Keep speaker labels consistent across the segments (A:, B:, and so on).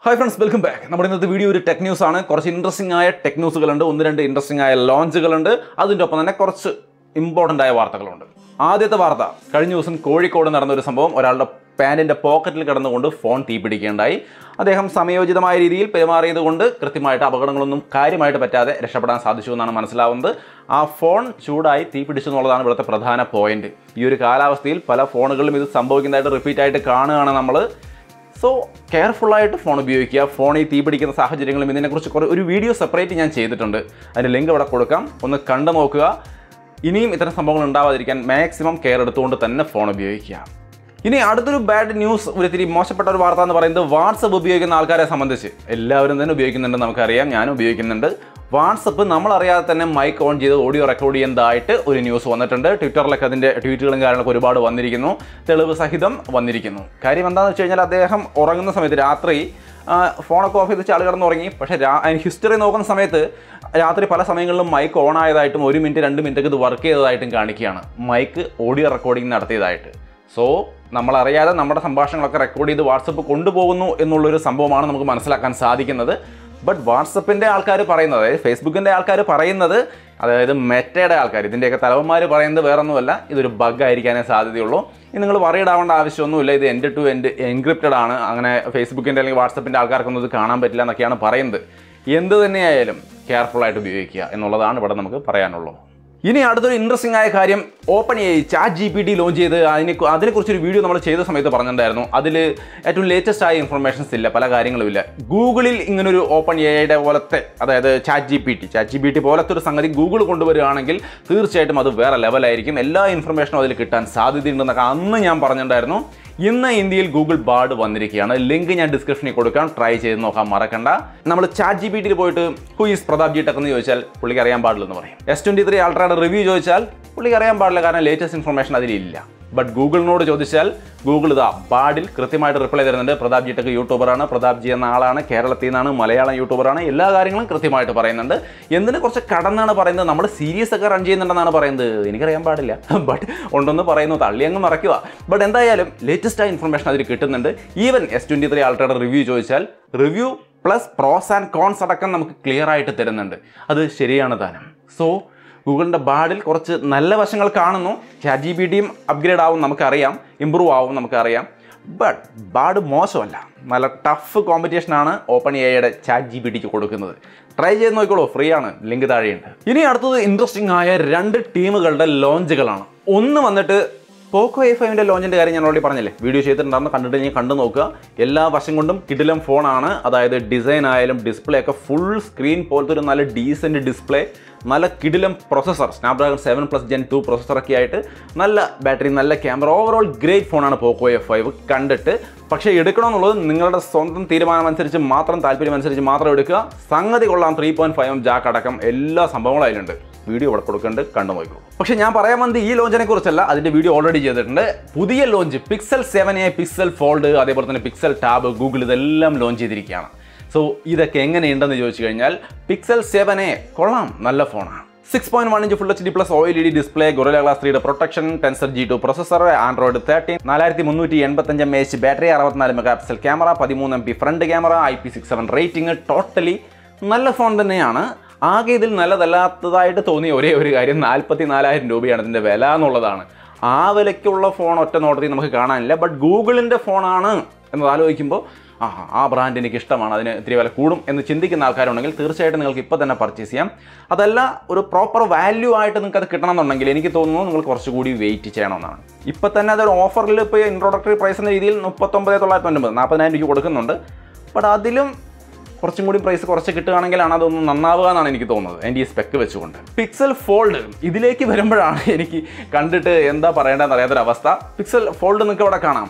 A: Hi friends, welcome back. നമ്മുടെ ഇന്നത്തെ video ഒരു ടെക് ന്യൂസ് ആണ്. കുറച്ച് ഇൻട്രസ്റ്റിംഗ് ആയ ടെക് ന്യൂസുകളുണ്ട്, ഒന്ന് രണ്ട് ഇൻട്രസ്റ്റിംഗ് ആയ ലോഞ്ചുകളുണ്ട്. അതിന്റെ ഒപ്പം തന്നെ കുറച്ച് ഇമ്പോർട്ടന്റ് ആയ വാർത്തകളുണ്ട്. ആദ്യത്തെ വാർത്ത, കഴിഞ്ഞ ദിവസം കോഴിക്കോട് നടന്ന ഒരു സംഭവം. ഒരാളുടെ പാന്റിന്റെ പോക്കറ്റിൽ കിടന്നുകൊണ്ട് ഫോൺ തീപിടിക്കുകയുണ്ടായി. അദ്ദേഹം സമയോചിതമായ രീതിയിൽ പെരുമാറിയതുകൊണ്ട് കൃത്യമായിട്ട് അപകടങ്ങളൊന്നും കാര്യമായിട്ട് പറ്റാതെ രക്ഷപ്പെടാൻ സാധിച്ചു എന്നാണ് മനസ്സിലാവുന്നത്. ആ ഫോൺ ചൂടായി തീപിടിച്ചു എന്നുള്ളതാണ് ഇവിടുത്തെ പ്രധാന പോയിന്റ്. ഈ ഒരു കാലാവസ്ഥയിൽ പല ഫോണുകളിലും ഇത് സംഭവിക്കുന്നതായിട്ട് റിപ്പീറ്റ് ആയിട്ട് കാണുകയാണ് നമ്മൾ. സോ കെയർഫുള്ളായിട്ട് ഫോൺ ഉപയോഗിക്കുക. ഫോണിൽ തീപിടിക്കുന്ന സാഹചര്യങ്ങളും ഇതിനെക്കുറിച്ച് ഒരു വീഡിയോ സെപ്പറേറ്റ് ഞാൻ ചെയ്തിട്ടുണ്ട്. അതിൻ്റെ ലിങ്ക് ഇവിടെ കൊടുക്കാം, ഒന്ന് കണ്ടു നോക്കുക. ഇനിയും ഇത്തരം സംഭവങ്ങൾ ഉണ്ടാവാതിരിക്കാൻ മാക്സിമം കെയർ എടുത്തുകൊണ്ട് തന്നെ ഫോൺ ഉപയോഗിക്കുക. ഇനി അടുത്തൊരു ബാഡ് ന്യൂസ്, ഒരിത്തിരി മോശപ്പെട്ട ഒരു വാർത്ത എന്ന് പറയുന്നത് വാട്സപ്പ് ഉപയോഗിക്കുന്ന ആൾക്കാരെ സംബന്ധിച്ച്. എല്ലാവരും തന്നെ ഉപയോഗിക്കുന്നുണ്ട്, നമുക്കറിയാം, ഞാനും ഉപയോഗിക്കുന്നുണ്ട്. വാട്സപ്പ് നമ്മളറിയാതെ തന്നെ മൈക്ക് ഓൺ ചെയ്ത് ഓഡിയോ റെക്കോർഡ് ചെയ്യുന്നതായിട്ട് ഒരു ന്യൂസ് വന്നിട്ടുണ്ട്. ട്വിറ്ററിലൊക്കെ അതിൻ്റെ ട്വീറ്റുകളും കാര്യങ്ങളൊക്കെ ഒരുപാട് വന്നിരിക്കുന്നു, തെളിവ് സഹിതം വന്നിരിക്കുന്നു. കാര്യം എന്താണെന്ന് വെച്ച് കഴിഞ്ഞാൽ, അദ്ദേഹം ഉറങ്ങുന്ന സമയത്ത് രാത്രി ഫോണൊക്കെ ഓഫ് ചെയ്ത് ആൾ കിടന്നുറങ്ങി. പക്ഷേ അതിന് ഹിസ്റ്ററി നോക്കുന്ന സമയത്ത് രാത്രി പല സമയങ്ങളിലും മൈക്ക് ഓൺ ആയതായിട്ടും 1 മിനിറ്റ് 2 മിനിറ്റൊക്കെ ഇത് വർക്ക് ചെയ്തതായിട്ടും കാണിക്കുകയാണ്, മൈക്ക് ഓഡിയോ റെക്കോർഡിംഗ് നടത്തിയതായിട്ട്. സോ നമ്മളറിയാതെ നമ്മുടെ സംഭാഷണങ്ങളൊക്കെ റെക്കോർഡ് ചെയ്ത് വാട്സപ്പ് കൊണ്ടുപോകുന്നു എന്നുള്ളൊരു സംഭവമാണ് നമുക്ക് മനസ്സിലാക്കാൻ സാധിക്കുന്നത്. ബട്ട് വാട്സപ്പിൻ്റെ ആൾക്കാർ പറയുന്നത്, അതായത് ഫേസ്ബുക്കിൻ്റെ ആൾക്കാർ പറയുന്നത്, അതായത് മെറ്റയുടെ ആൾക്കാർ, ഇതിൻ്റെയൊക്കെ തലവന്മാർ പറയുന്നത് വേറൊന്നുമല്ല, ഇതൊരു ബഗ് ആയിരിക്കാനേ സാധ്യതയുള്ളൂ. ഇനി നിങ്ങൾ വറിയിടാവേണ്ട ആവശ്യമൊന്നുമില്ല, ഇത് എൻഡ് ടു എൻഡ് എൻക്രിപ്റ്റഡ് ആണ്, അങ്ങനെ ഫേസ്ബുക്കിൻ്റെ അല്ലെങ്കിൽ വാട്സപ്പിൻ്റെ ആൾക്കാർക്കൊന്നും ഇത് കാണാൻ പറ്റില്ല എന്നൊക്കെയാണ് പറയുന്നത്. എന്ത് തന്നെയായാലും കെയർഫുള്ളായിട്ട് ഉപയോഗിക്കുക എന്നുള്ളതാണ് ഇവിടെ നമുക്ക് പറയാനുള്ളൂ. ഇനി അടുത്തൊരു ഇൻട്രസ്റ്റിംഗ് ആയ കാര്യം, OpenAI ChatGPT ലോഞ്ച് ചെയ്ത് അതിനെക്കുറിച്ചൊരു വീഡിയോ നമ്മൾ ചെയ്ത സമയത്ത് പറഞ്ഞിട്ടുണ്ടായിരുന്നു. അതിൽ ഏറ്റവും ലേറ്റസ്റ്റ് ആയ ഇൻഫർമേഷൻസ് ഇല്ല, പല കാര്യങ്ങളും ഇല്ല. ഗൂഗിളിൽ ഇങ്ങനൊരു OpenAIയുടെ പോലത്തെ, അതായത് ChatGPT പോലത്തെ ഒരു സംഗതി ഗൂഗിൾ കൊണ്ടുവരികയാണെങ്കിൽ തീർച്ചയായിട്ടും അത് വേറെ ലെവലായിരിക്കും. എല്ലാ ഇൻഫർമേഷനും അതിൽ കിട്ടാൻ സാധ്യതയുണ്ടെന്നൊക്കെ അന്ന് ഞാൻ പറഞ്ഞിട്ടുണ്ടായിരുന്നു. ഇന്ന് ഇന്ത്യയിൽ ഗൂഗിൾ ബാർഡ് വന്നിരിക്കുകയാണ്. ലിങ്ക് ഞാൻ ഡിസ്ക്രിപ്ഷനിൽ കൊടുക്കാം, ട്രൈ ചെയ്ത് നോക്കാൻ മറക്കണ്ട. നമ്മൾ ChatGPTയിൽ പോയിട്ട് who is Pratap G tech എന്ന് ചോദിച്ചാൽ പുള്ളിക്ക് അറിയാൻ പാടില്ലെന്ന് പറയും. S23 അൾട്രയുടെ റിവ്യൂ ചോദിച്ചാൽ പുള്ളിക്ക് അറിയാൻ പാടില്ല, കാരണം ലേറ്റസ്റ്റ് ഇൻഫർമേഷൻ അതിലില്ല. ബട്ട് ഗൂഗിളിനോട് ചോദിച്ചാൽ ഗൂഗിൾ ഇതാ ബാർഡിൽ കൃത്യമായിട്ട് റിപ്ലൈ തരുന്നുണ്ട്. പ്രതാപ് ജി ടെക് യൂട്യൂബറാണ്, പ്രതാപ് ജി എന്ന ആളാണ്, കേരളത്തിൽ നിന്നാണ്, മലയാളം യൂട്യൂബറാണ്, എല്ലാ കാര്യങ്ങളും കൃത്യമായിട്ട് പറയുന്നുണ്ട്. എന്തിനെ കുറച്ച് കടന്നാണ് പറയുന്നത്, നമ്മൾ സീരീസ് ഒക്കെ റൺ ചെയ്യുന്നുണ്ടെന്നാണ് പറയുന്നത്. എനിക്കറിയാൻ പാടില്ല, ബട്ട് ഉണ്ടെന്ന് പറയുന്നു, തള്ളി അങ്ങ് മറയ്ക്കുക. ബട്ട് എന്തായാലും ലേറ്റസ്റ്റ് ആയ ഇൻഫർമേഷൻ അതിൽ കിട്ടുന്നുണ്ട്. ഈവൻ S23 അൾട്രയുടെ റിവ്യൂ ചോദിച്ചാൽ review plus pros and cons അടക്കം നമുക്ക് ക്ലിയർ ആയിട്ട് തരുന്നുണ്ട്. അത് ശരിയാണ് താനും. സോ ഗൂഗിളിൻ്റെ ബാർഡിൽ കുറച്ച് നല്ല വശങ്ങൾ കാണുന്നു. ChatGPTയും അപ്ഗ്രേഡ് ആവും നമുക്കറിയാം, ഇമ്പ്രൂവ് ആവും നമുക്കറിയാം. ബട്ട് ബാർഡ് മോശമല്ല, നല്ല ടഫ് കോമ്പറ്റീഷനാണ് OpenAIയുടെ ChatGPTക്ക് കൊടുക്കുന്നത്. ട്രൈ ചെയ്ത് നോക്കിക്കോളൂ, ഫ്രീ ആണ്, ലിങ്ക് താഴെയുണ്ട്. ഇനി അടുത്തത് ഇൻട്രസ്റ്റിംഗ് ആയ 2 ടീമുകളുടെ ലോഞ്ചുകളാണ്. ഒന്ന് വന്നിട്ട് പോക്കോ A5ൻ്റെ ലോഞ്ചിൻ്റെ കാര്യം ഞാൻ ഓൾറെഡി പറഞ്ഞില്ലേ, വീഡിയോ ചെയ്തിട്ടുണ്ടായിരുന്നു, കണ്ടിട്ട് കണ്ടു നോക്കുക. എല്ലാ വശം കൊണ്ടും കിടിലം ഫോണാണ്. അതായത് ഡിസൈൻ ആയാലും ഡിസ്പ്ലേ ഒക്കെ ഫുൾ സ്ക്രീൻ പോലത്തെ ഒരു നല്ല ഡീസൻറ്റ് ഡിസ്പ്ലേ, നല്ല കിടിലം പ്രൊസസ്സർ, സ്നാപ്ഡ്രാഗൺ 7+ Gen 2 പ്രൊസസ്സറൊക്കെ ആയിട്ട്, നല്ല ബാറ്ററി, നല്ല ക്യാമറ, ഓവറോൾ ഗ്രേറ്റ് ഫോണാണ് പോക്കോ A5 കണ്ടിട്ട്. പക്ഷേ എടുക്കണമെന്നുള്ളത് നിങ്ങളുടെ സ്വന്തം തീരുമാനം അനുസരിച്ച് മാത്രം, താല്പര്യം അനുസരിച്ച് മാത്രം എടുക്കുക. സംഗതി കൊള്ളാം, 3.5mm ജാക്ക് അടക്കം എല്ലാ സംഭവങ്ങളും അതിലുണ്ട്. വീഡിയോ ഇവിടെ കൊടുക്കുന്നുണ്ട്, കണ്ടു നോക്കൂ. പക്ഷേ ഞാൻ പറയാൻ വന്നത് ഈ ലോഞ്ചിനെ കുറിച്ചല്ല, അതിൻ്റെ വീഡിയോ ഓൾറെഡി ചെയ്തിട്ടുണ്ട്. പുതിയ launch Pixel 7a, Pixel Fold, അതേപോലെ തന്നെ Pixel Tab, ഗൂഗിൾ ഇതെല്ലാം ലോഞ്ച് ചെയ്തിരിക്കുകയാണ്. സോ ഇതൊക്കെ എങ്ങനെയുണ്ടെന്ന് ചോദിച്ചു കഴിഞ്ഞാൽ, Pixel 7a കൊള്ളാം, നല്ല ഫോണാണ്. 6.1 inch full HD plus OLED display, Gorilla Glass 3 protection, tensor G2 processor, Android 13, 4385 mAh battery, 64 megapixel camera, 13 MP front camera, IP67 rating. Totally നല്ല ഫോൺ തന്നെയാണ്. ആകെ ഇതിൽ നല്ലതല്ലാത്തതായിട്ട് തോന്നിയ ഒരേ ഒരു കാര്യം 44,000 രൂപയാണ് ഇതിൻ്റെ വില എന്നുള്ളതാണ്. ആ വിലയ്ക്കുള്ള ഫോൺ ഒറ്റ നോട്ടത്തിൽ നമുക്ക് കാണാനില്ല. ബട്ട് ഗൂഗിളിൻ്റെ ഫോണാണ് എന്നത് ആലോചിക്കുമ്പോൾ ആ ബ്രാൻഡ് എനിക്ക് ഇഷ്ടമാണ്, അതിന് ഇത്തിരി വില കൂടും എന്ന് ചിന്തിക്കുന്ന ആൾക്കാരുണ്ടെങ്കിൽ തീർച്ചയായിട്ടും നിങ്ങൾക്ക് ഇപ്പോൾ തന്നെ പർച്ചേസ് ചെയ്യാം. അതല്ല, ഒരു പ്രോപ്പർ വാല്യൂ ആയിട്ട് നിങ്ങൾക്ക് അത് കിട്ടണമെന്നുണ്ടെങ്കിൽ എനിക്ക് തോന്നുന്നു നിങ്ങൾ കുറച്ചുകൂടി വെയിറ്റ് ചെയ്യണമെന്നാണ്. ഇപ്പോൾ തന്നെ അതൊരു ഓഫറിൽ ഇപ്പോൾ ഇൻട്രോഡക്ടറി പ്രൈസ് എന്ന രീതിയിൽ 39,999, 40,000 രൂപ കൊടുക്കുന്നുണ്ട്. ബട്ട് അതിലും കുറച്ചും കൂടി പ്രൈസ് കുറച്ച് കിട്ടുകയാണെങ്കിലാണ് അതൊന്നും നന്നാവുക എന്നാണ് എനിക്ക് തോന്നുന്നത്, എൻ്റെ ഈ സ്പെക്ക് വെച്ചുകൊണ്ട്. Pixel Fold ഇതിലേക്ക് വരുമ്പോഴാണ് എനിക്ക് കണ്ടിട്ട് എന്താ പറയേണ്ടതെന്ന് അറിയാത്തൊരവസ്ഥ. Pixel Fold നിങ്ങൾക്ക് ഇവിടെ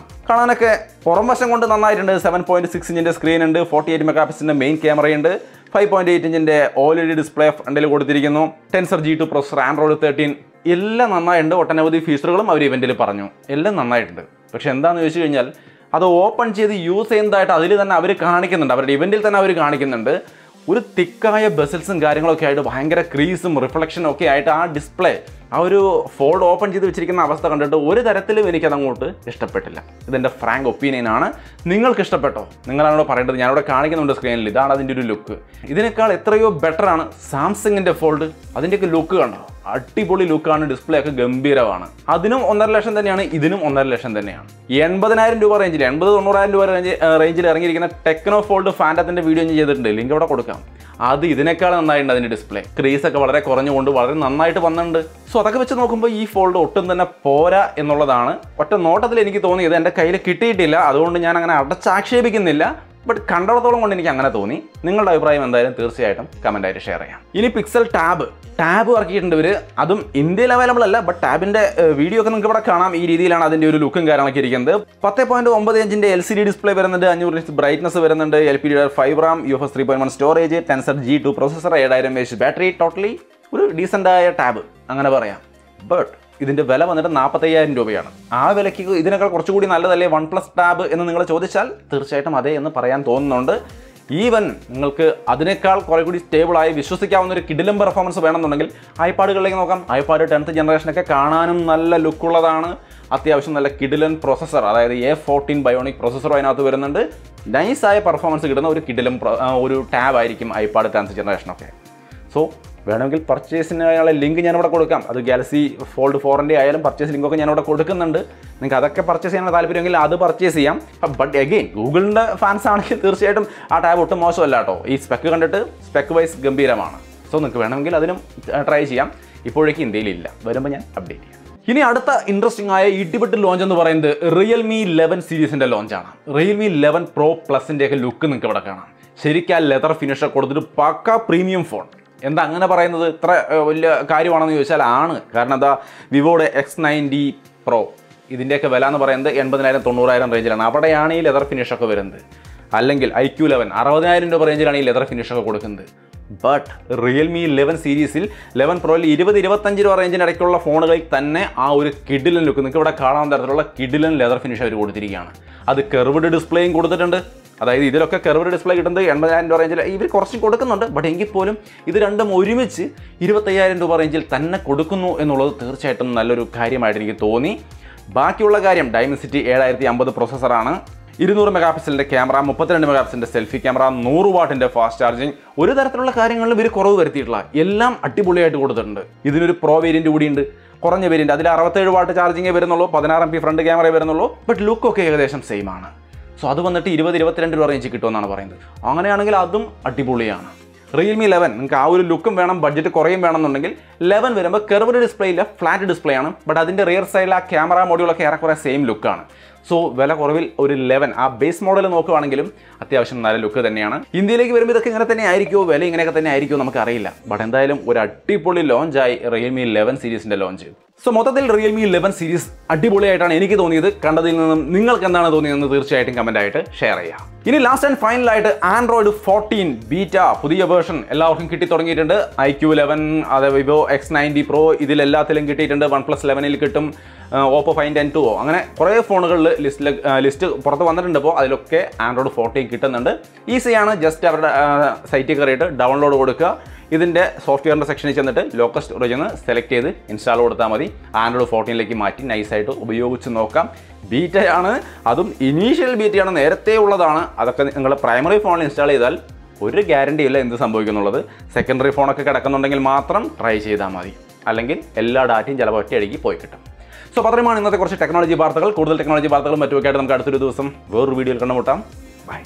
A: കാണാനൊക്കെ പുറം വശം കൊണ്ട് നന്നായിട്ടുണ്ട്. 7.6 ഇഞ്ചിൻ്റെ സ്ക്രീൻ ഉണ്ട്, 48 മെഗാപിക്സലിൻ്റെ മെയിൻ ക്യാമറയുണ്ട്, 5.8 ഇഞ്ചിൻ്റെ OLED ഡിസ്പ്ലേ ഫ്രണ്ടിൽ കൊടുത്തിരിക്കുന്നു, ടെൻസർ G2 പ്രൊസസ്സർ, Android 13, എല്ലാം നന്നായിട്ടുണ്ട്. ഒട്ടനവധി ഫീച്ചറുകളും അവർ ഇവൻറ്റിൽ പറഞ്ഞു, എല്ലാം നന്നായിട്ടുണ്ട്. പക്ഷേ എന്താണെന്ന് ചോദിച്ചു കഴിഞ്ഞാൽ, അത് ഓപ്പൺ ചെയ്ത് യൂസ് ചെയ്യുന്നതായിട്ട് അതിൽ തന്നെ അവർ കാണിക്കുന്നുണ്ട്, അവരുടെ ഇവൻറ്റിൽ തന്നെ അവർ കാണിക്കുന്നുണ്ട്. ഒരു തിക്കായ ബെസൽസും കാര്യങ്ങളൊക്കെ ആയിട്ട് ഭയങ്കര ക്രീസും റിഫ്ലക്ഷനും ഒക്കെ ആയിട്ട് ആ ഡിസ്പ്ലേ ആ ഒരു ഫോൾഡ് ഓപ്പൺ ചെയ്ത് വെച്ചിരിക്കുന്ന അവസ്ഥ കണ്ടിട്ട് ഒരു തരത്തിലും എനിക്കതങ്ങോട്ട് ഇഷ്ടപ്പെട്ടില്ല. ഇതെൻ്റെ ഫ്രാങ്ക് ഒപ്പീനിയനാണ്. നിങ്ങൾക്ക് ഇഷ്ടപ്പെട്ടോ? നിങ്ങളാണോ പറയേണ്ടത്. ഞാനിവിടെ കാണിക്കുന്നുണ്ട് സ്ക്രീനിൽ. ഇതാണ് അതിൻ്റെ ഒരു ലുക്ക്. ഇതിനേക്കാൾ എത്രയോ ബെറ്ററാണ് സാംസങ്ങിൻ്റെ ഫോൾഡ്. അതിൻ്റെയൊക്കെ ലുക്ക് കണ്ടോ? അടിപൊളി ലുക്കാണ്. ഡിസ്പ്ലേ ഒക്കെ ഗംഭീരമാണ്. അതിനും 1.5 ലക്ഷം തന്നെയാണ്, ഇതിനും 1.5 ലക്ഷം തന്നെയാണ്. 80,000 രൂപ റേഞ്ചിൽ 80-90,000 രൂപ റേഞ്ചിൽ ഇറങ്ങിയിരിക്കുന്ന ടെക്നോ ഫോൾഡ് ഫാൻറ്റത്തിൻ്റെ വീഡിയോ ഞാൻ ചെയ്തിട്ടുണ്ട്. ലിങ്ക് ഇവിടെ കൊടുക്കാം. അത് ഇതിനേക്കാൾ നന്നായിട്ടുണ്ട്. അതിൻ്റെ ഡിസ്പ്ലേ ക്രീസൊക്കെ വളരെ കുറഞ്ഞുകൊണ്ട് വളരെ നന്നായിട്ട് വന്നിട്ടുണ്ട്. സോ അതൊക്കെ വെച്ച് നോക്കുമ്പോൾ ഈ ഫോൾഡ് ഒട്ടും തന്നെ പോരാ എന്നുള്ളതാണ് ഒറ്റ നോട്ടത്തിൽ എനിക്ക് തോന്നിയത്. എൻ്റെ കയ്യിൽ കിട്ടിയിട്ടില്ല, അതുകൊണ്ട് ഞാൻ അങ്ങനെ അടച്ചാക്ഷേപിക്കുന്നില്ല. ബട്ട് കണ്ടിടത്തോളം കൊണ്ട് എനിക്ക് അങ്ങനെ തോന്നി. നിങ്ങളുടെ അഭിപ്രായം എന്തായാലും തീർച്ചയായിട്ടും കമൻറ്റായിട്ട് ഷെയർ ചെയ്യാം. ഇനി പിക്സൽ ടാബ് ഇറക്കിയിട്ടുണ്ട് ഇവർ. അതും ഇന്ത്യയിൽ അവൈലബിൾ അല്ല, ബട്ട് ടാബിൻ്റെ വീഡിയോ ഒക്കെ നിങ്ങൾക്ക് ഇവിടെ കാണാം. ഈ രീതിയിലാണ് അതിൻ്റെ ഒരു ലുക്കും കാര്യങ്ങളൊക്കെ ഇരിക്കുന്നത്. 10.9 ഇഞ്ചിൻ്റെ LCD ഡിസ്പ്ലേ വരുന്നുണ്ട്. 500 nits ബ്രൈറ്റ്നസ് വരുന്നുണ്ട്. LPDDR5 RAM, UFS 3.1 storage, Tensor G2 processor, 7000 mAh battery. Totally ഒരു ഡീസൻ്റായ ടാബ് അങ്ങനെ പറയാം. ബട്ട് ഇതിൻ്റെ വില വന്നിട്ട് 45,000 രൂപയാണ്. ആ വിലയ്ക്ക് ഇതിനേക്കാൾ കുറച്ചുകൂടി നല്ലതല്ലേ OnePlus ടാബ് എന്ന് നിങ്ങൾ ചോദിച്ചാൽ തീർച്ചയായിട്ടും അതെ എന്ന് പറയാൻ തോന്നുന്നുണ്ട്. ഈവൻ നിങ്ങൾക്ക് അതിനേക്കാൾ കുറെ കൂടി സ്റ്റേബിളായി വിശ്വസിക്കാവുന്ന ഒരു കിടിലം പെർഫോമൻസ് വേണമെന്നുണ്ടെങ്കിൽ ഐപാഡുകളിലേക്ക് നോക്കാം. ഐപാഡ് 10th ജനറേഷനൊക്കെ കാണാനും നല്ല ലുക്കുള്ളതാണ്. അത്യാവശ്യം നല്ല കിടിലൻ പ്രൊസസ്സർ, അതായത് A14 ബയോണിക് പ്രൊസസ്സറും അതിനകത്ത് വരുന്നുണ്ട്. നൈസായ പെർഫോമൻസ് കിട്ടുന്ന ഒരു കിടിലം ഒരു ടാബ് ആയിരിക്കും ഐപാഡ് 10th ജനറേഷനൊക്കെ. സോ വേണമെങ്കിൽ പർച്ചേസിനുള്ള ലിങ്ക് ഞാനിവിടെ കൊടുക്കാം. അത് ഗാലക്സി ഫോൾഡ് 4ൻ്റെ ആയാലും പർച്ചേസ് ലിങ്കൊക്കെ ഞാനിവിടെ കൊടുക്കുന്നുണ്ട്. നിങ്ങൾക്ക് അതൊക്കെ പർച്ചേസ് ചെയ്യാൻ താല്പര്യമെങ്കിൽ അത് പർച്ചേസ് ചെയ്യാം. ബട്ട് എഗെയിൻ ഗൂഗിളിൻ്റെ ഫാൻസ് ആണെങ്കിൽ തീർച്ചയായിട്ടും ആ ടാബ് ഒട്ടും മോശമല്ല കേട്ടോ. ഈ സ്പെക്ക് കണ്ടിട്ട് സ്പെക്ക് വൈസ് ഗംഭീരമാണ്. സോ നിങ്ങൾക്ക് വേണമെങ്കിൽ അതിനും ട്രൈ ചെയ്യാം. ഇപ്പോഴേക്കും ഇന്ത്യയിലില്ല, വരുമ്പോൾ ഞാൻ അപ്ഡേറ്റ് ചെയ്യാം. ഇനി അടുത്ത ഇൻട്രസ്റ്റിംഗ് ആയ ഇടിപെട്ട് ലോഞ്ച് എന്ന് പറയുന്നത് Realme 11 സീരീസിൻ്റെ ലോഞ്ചാണ്. Realme 11 Pro Plusൻ്റെയൊക്കെ ലുക്ക് നിങ്ങൾക്ക് ഇവിടെ കാണാം. ശരിക്കും ആ ലെതർ ഫിനിഷർ കൊടുത്തിട്ട് പക്ക പ്രീമിയം ഫോൺ. എന്താ അങ്ങനെ പറയുന്നത്? ഇത്ര വലിയ കാര്യമാണെന്ന് ചോദിച്ചാൽ ആണ്. കാരണം എന്താ, വിവോയുടെ X90 Pro ഇതിൻ്റെയൊക്കെ വില എന്ന് പറയുന്നത് 80,000-90,000 റേഞ്ചിലാണ്. അവിടെയാണ് ഈ ലെതർ ഫിനിഷൊക്കെ വരുന്നത്. അല്ലെങ്കിൽ iQ11 60,000 രൂപ റേഞ്ചിലാണ് ഈ ലെതർ ഫിനിഷൊക്കെ കൊടുക്കുന്നത്. ബട്ട് Realme 11 സീരീസിൽ 11 Proയിൽ 20-25 രൂപ റേഞ്ചിനിടയ്ക്കുള്ള ഫോണുകളിൽ തന്നെ ആ ഒരു കിഡിലൻ ലുക്ക് നിങ്ങൾക്ക് ഇവിടെ കാണാൻ തരത്തിലുള്ള കിഡിലൻ ലെതർ ഫിനിഷ് അവർ കൊടുത്തിരിക്കുകയാണ്. അത് കെർവ്ഡ് ഡിസ്പ്ലേയും കൊടുത്തിട്ടുണ്ട്. അതായത് ഇതിലൊക്കെ കെർവ്ഡ് ഡിസ്പ്ലേ കിട്ടുന്നത് 80,000 രൂപ റേഞ്ചിൽ ഇവർ കുറച്ച് കൊടുക്കുന്നുണ്ട്. ബട്ട് എങ്കിൽ പോലും ഇത് രണ്ടും ഒരുമിച്ച് 25,000 രൂപ റേഞ്ചിൽ തന്നെ കൊടുക്കുന്നു എന്നുള്ളത് തീർച്ചയായിട്ടും നല്ലൊരു കാര്യമായിട്ട് എനിക്ക് തോന്നി. ബാക്കിയുള്ള കാര്യം ഡൈമെൻസിറ്റി 7050 പ്രൊസസ്സറാണ്. 200 മെഗാ പിക്സലിൻ്റെ ക്യാമറ, 32 മെഗാ പിക്സലിൻ്റെ സെൽഫി ക്യാമറ, 100 വാട്ടിൻ്റെ ഫാസ്റ്റ് ചാർജിങ്. ഒരു തരത്തിലുള്ള കാര്യങ്ങളിൽ ഇവർ കുറവ് വരുത്തിയിട്ടുള്ള എല്ലാം അടിപൊളിയായിട്ട് കൊടുത്തിട്ടുണ്ട്. ഇതിനൊരു പ്രോ വേരിയൻറ്റ് കൂടിയുണ്ട്, കുറഞ്ഞ വേരിയൻറ്റ്. അതിൽ 67 വാട്ട് ചാർജിങ്ങേ വരുന്നുള്ളൂ, 16 MP ഫ്രണ്ട് ക്യാമറ വരുന്നുള്ളൂ. ബട്ട് ലുക്കൊക്കെ ഏകദേശം സെയിം ആണ്. സോ അത് വന്നിട്ട് 20-22 രൂപ റേഞ്ച് കിട്ടുമെന്നാണ് പറയുന്നത്. അങ്ങനെയാണെങ്കിൽ അതും അടിപൊളിയാണ്. Realme 11 നിങ്ങൾക്ക് ആ ഒരു ലുക്കും വേണം, ബഡ്ജറ്റ് കുറയും വേണമെന്നുണ്ടെങ്കിൽ 11 വരുമ്പോൾ കെർവ്ഡ് ഡിസ്പ്ലേ ഇല്ല, ഫ്ലാറ്റ് ഡിസ്പ്ലേ ആണ്. ബട്ട് അതിൻ്റെ റിയർ സൈഡിൽ ആ ക്യാമറ മോഡ്യൂളൊക്കെ ഏറെക്കുറെ സെയിം ലുക്കാണ്. സോ വില കുറവിൽ ഒരു 11 ആ ബേസ് മോഡൽ നോക്കുകയാണെങ്കിലും അത്യാവശ്യം നല്ല ലുക്ക് തന്നെയാണ്. ഇന്ത്യയിലേക്ക് വരുമ്പോൾ ഇതൊക്കെ ഇങ്ങനെ തന്നെ ആയിരിക്കുമോ, വില ഇങ്ങനെയൊക്കെ തന്നെ ആയിരിക്കുമോ നമുക്കറിയില്ല. ബട്ട് എന്തായാലും ഒരു അടിപൊളി ലോഞ്ചായി Realme 11 സീരീസിൻ്റെ ലോഞ്ച്. സോ മൊത്തത്തിൽ Realme 11 സീരീസ് അടിപൊളിയായിട്ടാണ് എനിക്ക് തോന്നിയത്. കണ്ടതിൽ നിന്നും നിങ്ങൾക്ക് എന്താണ് തോന്നിയതെന്ന് തീർച്ചയായിട്ടും കമൻറ്റായിട്ട് ഷെയർ ചെയ്യാം. ഇനി ലാസ്റ്റ് ആൻഡ് ഫൈനലായിട്ട് Android 14 ബീറ്റ പുതിയ വേർഷൻ എല്ലാവർക്കും കിട്ടി തുടങ്ങിയിട്ടുണ്ട്. iQ11, അത് വിവോ X90 Pro ഇതിലെല്ലാത്തിലും കിട്ടിയിട്ടുണ്ട്. OnePlus 11ൽ കിട്ടും, Oppo Find N2 അങ്ങനെ കുറേ ഫോണുകളിൽ ലിസ്റ്റ് പുറത്ത് വന്നിട്ടുണ്ട്. അപ്പോൾ അതിലൊക്കെ Android 14 കിട്ടുന്നുണ്ട്. ഈസിയാണ്. ജസ്റ്റ് അവരുടെ സൈറ്റിൽ കയറിയിട്ട് ഡൗൺലോഡ് കൊടുക്കുക. ഇതിൻ്റെ സോഫ്റ്റ്വെയറിൻ്റെ സെക്ഷനിൽ ചെന്നിട്ട് ലോക്കൽ സ്റ്റോറേജ് ഒന്ന് സെലക്ട് ചെയ്ത് ഇൻസ്റ്റാൾ കൊടുത്താൽ മതി. Android 14ലേക്ക് മാറ്റി നൈസായിട്ട് ഉപയോഗിച്ച് നോക്കാം. ബീറ്റയാണ്, അതും ഇനീഷ്യൽ ബീറ്റയാണ്, നേരത്തെ ഉള്ളതാണ്. അതൊക്കെ നിങ്ങൾ പ്രൈമറി ഫോണിൽ ഇൻസ്റ്റാൾ ചെയ്താൽ ഒരു ഗ്യാരണ്ടി ഇല്ല എന്ത് സംഭവിക്കുന്നുള്ളത്. സെക്കൻഡറി ഫോണൊക്കെ കിടക്കുന്നുണ്ടെങ്കിൽ മാത്രം ട്രൈ ചെയ്താൽ മതി. അല്ലെങ്കിൽ എല്ലാ ഡാറ്റയും ചിലപ്പോൾ ഒറ്റയടിക്ക് പോയി കിട്ടും. സോ അത്രയുമാണ് ഇന്നത്തെ കുറച്ച് ടെക്നോളജി വാർത്തകൾ. കൂടുതൽ ടെക്നോളജി വാർത്തകളും മറ്റുമൊക്കെ ആയിട്ട് നമുക്ക് അടുത്തൊരു ദിവസം വേറൊരു വീഡിയോയിൽ കണ്ടുമുട്ടാം. ബൈ.